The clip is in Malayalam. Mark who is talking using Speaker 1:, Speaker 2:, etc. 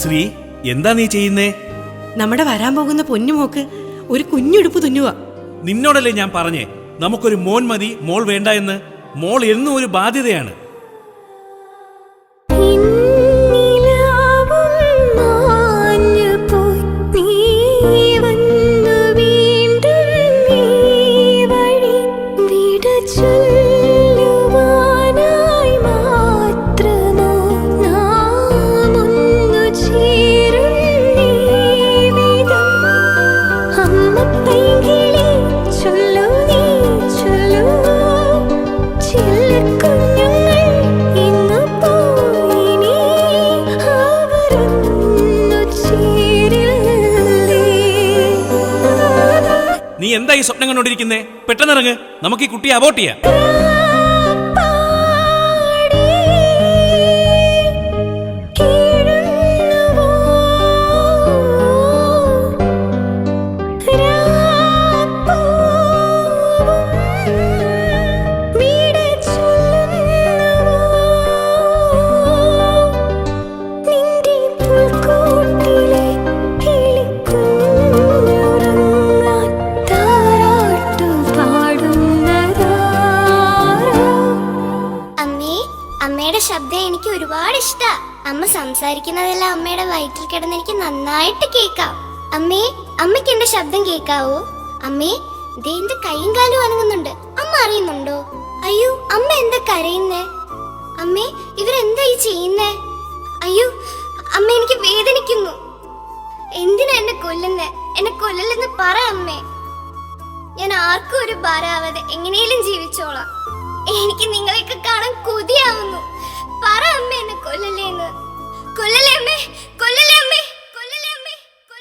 Speaker 1: ശ്രീ, എന്താ നീ ചെയ്യുന്നേ?
Speaker 2: നമ്മുടെ വരാൻ പോകുന്ന പൊന്നുമോക്ക് ഒരു കുഞ്ഞുടുപ്പ് തുന്നുക.
Speaker 1: നിന്നോടല്ലേ ഞാൻ പറഞ്ഞേ നമുക്കൊരു മോൻ മതി, മോൾ വേണ്ട എന്ന്. മോൾ എന്നും ഒരു ബാധ്യതയാണ്. നീ എന്താ ഈ സ്വപ്നം കണ്ടോണ്ടിരിക്കുന്നേ? പെട്ടെന്നിറങ്ങ്, നമുക്ക് ഈ കുട്ടിയെ അബോർട്ട് ചെയ്യാം.
Speaker 3: അമ്മയുടെ ശബ്ദം എനിക്ക് ഒരുപാട് ഇഷ്ടാ. അമ്മ സംസാരിക്കുന്നതെല്ലാം അമ്മയുടെ വയറ്റിൽ കിടന്ന് എനിക്ക് നന്നായിട്ട് കേൾക്കാം. അമ്മേ, അമ്മയ്ക്ക് എന്റെ ശബ്ദം കേൾക്കാവോ? അമ്മേ, ദേ എന്റെ കൈയും കാലും അനങ്ങുന്നുണ്ട്. അമ്മ അറിയുന്നുണ്ടോ? അയ്യോ, അമ്മ എന്താ കരയുന്നേ? അമ്മേ, ഇവരെന്താ ഈ ചെയ്യുന്നേ? അയ്യോ അമ്മ, എനിക്ക് വേദനിക്കുന്നു. എന്തിനാ എന്നെ കൊല്ലുന്നേ? എന്നെ കൊല്ലല്ലെന്ന് പറ അമ്മേ. ഞാൻ ആർക്കും ഒരു ഭാരമാവാതെ എങ്ങനെയും ജീവിച്ചോളാം. എനിക്ക് നിങ്ങളെയൊക്കെ കാണാൻ കൊതിയാവുന്നു. പറ അമ്മ, എന്നെ കൊല്ലല്ലേന്ന്. കൊല്ലല്ലേ അമ്മേ,